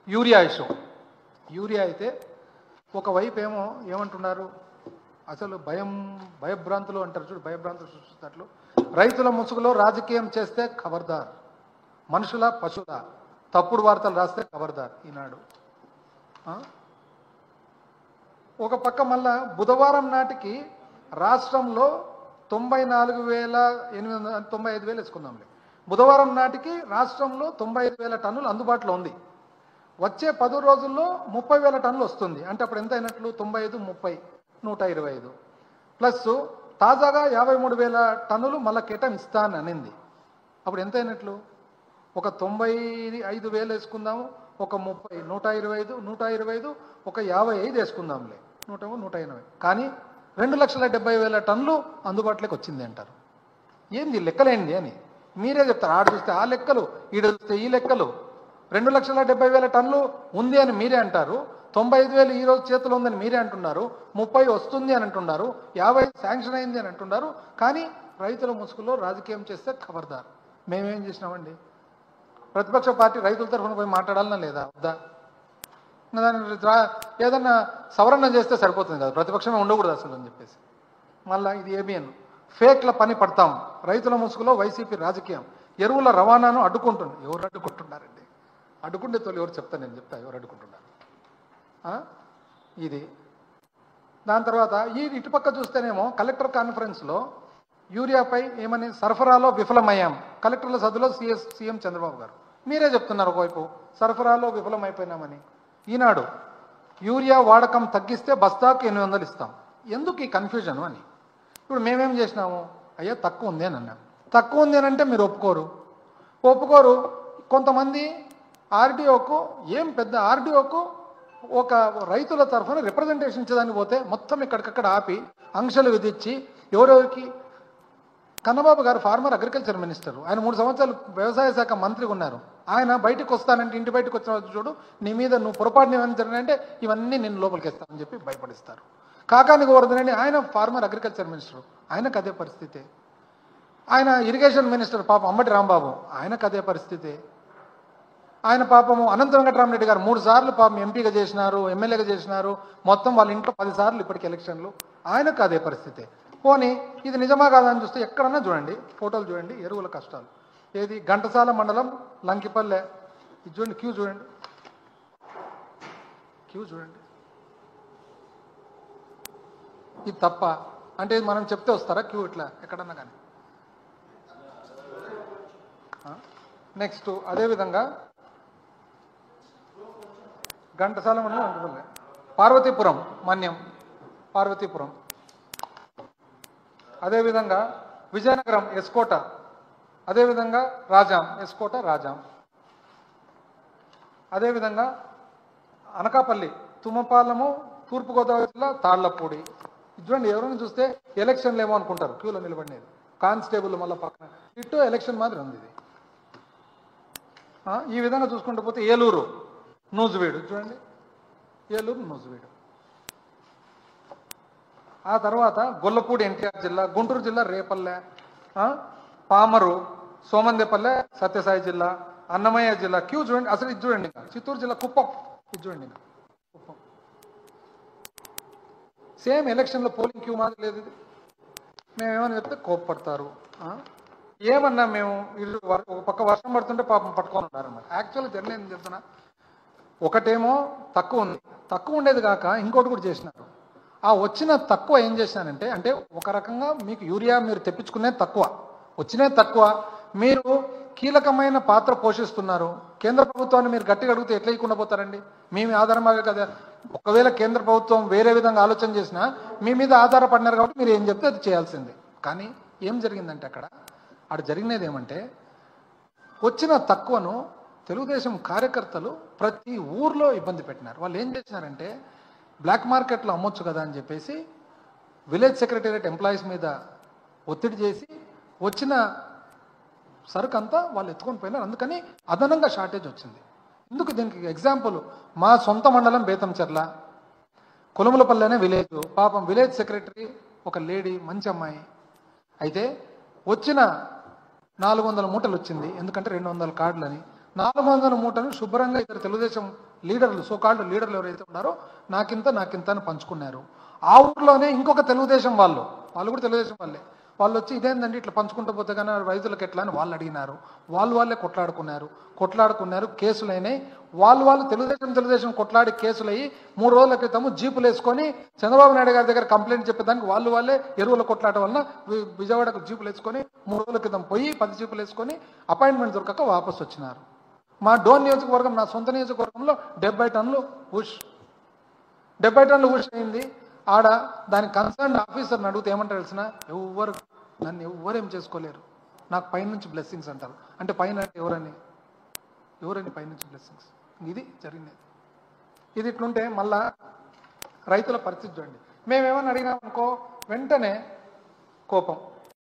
Urea issue. Urea అయితే ఒకవైపు ఏమంటున్నారు, అసలు భయభ్రాంతులు అంటారు చూడు, భయభ్రాంతులు సృష్టిస్తున్నట్లు రైతుల ముసుగులో రాజకీయం చేస్తే ఖబర్దార్, మనుషుల పశువుల తప్పుడు వార్తలు రాస్తే ఖబర్దార్ ఈనాడు. ఒక పక్క మళ్ళా బుధవారం నాటికి రాష్ట్రంలో 94,895 వేసుకుందాంలే, బుధవారం నాటికి రాష్ట్రంలో 95,000 టన్నులు అందుబాటులో ఉంది. వచ్చే 10 రోజుల్లో 30,000 టన్నులు వస్తుంది. అంటే అప్పుడు ఎంత అయినట్లు? 95, 30, 125 ప్లస్ తాజాగా 53,000 టన్నులు మళ్ళీ కేటాయిస్తాను అనింది. అప్పుడు ఎంత అయినట్లు? ఒక 95,000 వేసుకుందాము, ఒక 30, 125, ఒక 55 వేసుకుందాంలే, 180. కానీ 2,70,000 టన్నులు అందుబాటులోకి వచ్చింది అంటారు. ఏంది లెక్కలేండి అని మీరే చెప్తారు. ఆడ చూస్తే ఆ లెక్కలు, ఈడ చూస్తే ఈ లెక్కలు. 2,70,000 టన్నులు ఉంది అని మీరే అంటారు, 95,000 ఈ రోజు చేతిలో ఉందని మీరే అంటున్నారు, 30 వస్తుంది అని అంటున్నారు, 50 శాంక్షన్ అయింది అని అంటున్నారు. కానీ రైతుల ముసుగులో రాజకీయం చేస్తే ఖబర్దార్. మేమేం చేసినామండి? ప్రతిపక్ష పార్టీ రైతుల తరఫున పోయి మాట్లాడాలన్నా లేదా వద్దా? దాన్ని ఏదన్నా సవరణ చేస్తే సరిపోతుంది కదా, ప్రతిపక్షమే ఉండకూడదు అసలు అని చెప్పేసి. మళ్ళీ ఇది ఏబిఎన్ ఫేక్ల పని పడతాం, రైతుల ముసుగులో వైసీపీ రాజకీయం, ఎరువుల రవాణాను అడ్డుకుంటుంది. ఎవరు అడ్డుకుంటున్నారండి? అడ్డుకుంటే తోలు ఎవరు చెప్తాను, నేను చెప్తా ఎవరు అడ్డుకుంటున్నారు ఇది. దాని తర్వాత ఇటుపక్క చూస్తేనేమో కలెక్టర్ కాన్ఫరెన్స్లో యూరియాపై ఏమని సరఫరాలో విఫలమయ్యాం, కలెక్టర్ల సదులో సీఎం చంద్రబాబు గారు. మీరే చెప్తున్నారు ఒకవైపు సరఫరాలో విఫలమైపోయినామని. ఈనాడు యూరియా వాడకం తగ్గిస్తే బస్తాకు 800 ఇస్తాం. ఎందుకు ఈ కన్ఫ్యూజన్ అని. ఇప్పుడు మేమేం చేసినాము, అయ్యా తక్కువ ఉంది అని అన్నాం. తక్కువ ఉంది అని అంటే మీరు ఒప్పుకోరు. కొంతమంది ఆర్డీఓకు పెద్ద ఆర్డీఓకు ఒక రైతుల తరఫున రిప్రజెంటేషన్ ఇచ్చేదానికి పోతే మొత్తం ఇక్కడికక్కడ ఆపి ఆంక్షలు విధించి ఎవరెవరికి. కన్నబాబు గారు ఫార్మర్ అగ్రికల్చర్ మినిస్టర్, ఆయన 3 సంవత్సరాలు వ్యవసాయ శాఖ మంత్రిగా ఉన్నారు. ఆయన బయటకు వస్తానంటే, ఇంటి బయటకు వచ్చిన చూడు, నీ మీద నువ్వు పొరపాటుని ఏమైనా జరిగినంటే ఇవన్నీ నేను లోపలికి వేస్తానని చెప్పి భయపడిస్తారు. కాకాని గోవర్ధన్ ఆయన ఫార్మర్ అగ్రికల్చర్ మినిస్టర్, ఆయనకు అదే పరిస్థితే. ఆయన ఇరిగేషన్ మినిస్టర్ పాపం అంబటి రాంబాబు, ఆయనకు అదే పరిస్థితే. ఆయన పాపము అనంత వెంకటరామరెడ్డి గారు 3 సార్లు పాపం ఎంపీగా చేసినారు, ఎమ్మెల్యేగా చేసినారు, మొత్తం వాళ్ళ ఇంట్లో 10 సార్లు ఇప్పటికి ఎలక్షన్లు, ఆయనకు అదే పరిస్థితే. పోనీ ఇది నిజమా కాదని చూస్తే ఎక్కడన్నా చూడండి, ఫోటోలు చూడండి, ఎరువుల కష్టాలు. ఏది ఘంటసాల మండలం లంకిపల్లె, ఇది చూడండి, క్యూ చూడండి, ఇది తప్ప అంటే మనం చెప్తే వస్తారా క్యూ ఇట్లా ఎక్కడన్నా కానీ. నెక్స్ట్ అదేవిధంగా ఘంటసాల మండలం లంకిపల్లె, పార్వతీపురం మన్యం, పార్వతీపురం. అదేవిధంగా విజయనగరం ఎస్కోట, అదేవిధంగా రాజాం, ఎస్కోట రాజాం. అదేవిధంగా అనకాపల్లి, తుమ్మపాలెము, తూర్పుగోదావరి జిల్లా తాళ్లపూడి. చూడండి, ఎవరైనా చూస్తే ఎలక్షన్లు ఏమో అనుకుంటారు క్యూలో నిలబడినది, కానిస్టేబుల్ మళ్ళీ పక్కన ఇటు ఎలక్షన్ మాదిరి ఉంది ఇది. ఈ విధంగా చూసుకుంటూ పోతే ఏలూరు నూజివీడు, చూడండి ఏలూరు నూజివీడు. ఆ తర్వాత గొల్లపూడి ఎన్టీఆర్ జిల్లా, గుంటూరు జిల్లా రేపల్లె, పామరు, సోమందేపల్లె సత్యసాయి జిల్లా, అన్నమయ్య జిల్లా. క్యూ చూడండి, అసలు ఇది చూడండి, చిత్తూరు జిల్లా కుప్పం, ఇది చూడండి కుప్పం. సేమ్ ఎలక్షన్లో పోలింగ్ క్యూ మాత్రం లేదు ఇది. మేమేమని చెప్తే కోప్పడతారు. ఏమన్నా మేము ఒక పక్క వర్షం పడుతుంటే పాపం పట్టుకొని ఉన్నారన్నమాట. యాక్చువల్గా జర్నీ ఏం చెప్తున్నా, ఒకటేమో తక్కువ ఉంది, తక్కువ ఉండేది కాక ఇంకోటి కూడా చేసినారు. ఆ వచ్చిన తక్కువ ఏం చేశానంటే, అంటే ఒక రకంగా మీకు యూరియా మీరు తెప్పించుకునేది తక్కువ, వచ్చినది తక్కువ, మీరు కీలకమైన పాత్ర పోషిస్తున్నారు. కేంద్ర ప్రభుత్వాన్ని మీరు గట్టిగా అడిగితే ఎట్లా ఇవ్వకుండా పోతారండి? మీ ఆధారమే కదా. ఒకవేళ కేంద్ర ప్రభుత్వం వేరే విధంగా ఆలోచన చేసినా మీ మీద ఆధారపడినారు కాబట్టి మీరు ఏం చెప్తే అది చేయాల్సిందే. కానీ ఏం జరిగిందంటే అక్కడ జరిగినది ఏమంటే, వచ్చిన తక్కువను తెలుగుదేశం కార్యకర్తలు ప్రతి ఊర్లో ఇబ్బంది పెట్టినారు. వాళ్ళు ఏం చేసినారంటే, బ్లాక్ మార్కెట్లో అమ్మొచ్చు కదా అని చెప్పేసి విలేజ్ సెక్రటేరియట్ ఎంప్లాయీస్ మీద ఒత్తిడి చేసి వచ్చిన సరుకు అంతా వాళ్ళు ఎత్తుకొని పోయినారు. అందుకని అదనంగా షార్టేజ్ వచ్చింది. ఎందుకు దీనికి ఎగ్జాంపుల్ మా సొంత మండలం బేతంచెర్ల, కొలుములపల్లి అనే విలేజ్. పాపం విలేజ్ సెక్రటరీ ఒక లేడీ, మంచి అమ్మాయి. అయితే వచ్చిన 400 మూటలు వచ్చింది, ఎందుకంటే 200 కార్డులని. 400 మూటను శుభ్రంగా ఇద్దరు తెలుగుదేశం లీడర్లు సోకాల్డ్ లీడర్లు ఎవరైతే ఉన్నారో నాకింత అని పంచుకున్నారు. ఆ ఊర్లోనే ఇంకొక తెలుగుదేశం వాళ్ళు కూడా తెలుగుదేశం వాళ్ళే, వాళ్ళు వచ్చి ఇదేందండి ఇట్లా పంచుకుంటూ పోతే కానీ రైతులకు ఎట్లా అని వాళ్ళు అడిగినారు. వాళ్ళే కొట్లాడుకున్నారు, కేసులైనాయి. వాళ్ళు తెలుగుదేశం కొట్లాడి కేసులయ్యి 3 రోజుల క్రితము జీపులు వేసుకొని చంద్రబాబు నాయుడు గారి దగ్గర కంప్లైంట్ చెప్పేదానికి వాళ్ళే ఎరువుల కొట్లాట వలన విజయవాడకు జీపులు వేసుకొని 3 రోజుల క్రితం పోయి 10 జీపులు వేసుకొని అపాయింట్మెంట్ దొరకక వాపసు వచ్చినారు. మా డోన్ నియోజకవర్గం, నా సొంత నియోజకవర్గంలో 70 టన్నులు ఉష్ అయింది. ఆడ దాని కన్సర్న్ ఆఫీసర్ని అడిగితే ఏమంటారు తెలిసిన, నన్ను ఎవ్వరేం చేసుకోలేరు, నాకు పైనుంచి బ్లెస్సింగ్స్ అంటారు. అంటే పైన అంటే ఎవరని పైనుంచి బ్లెస్సింగ్స్? ఇది జరిగినది. ఇది ఇట్లుంటే మళ్ళా రైతుల పరిస్థితి చూడండి. మేమేమన్నా అడిగినామనుకో వెంటనే కోపం.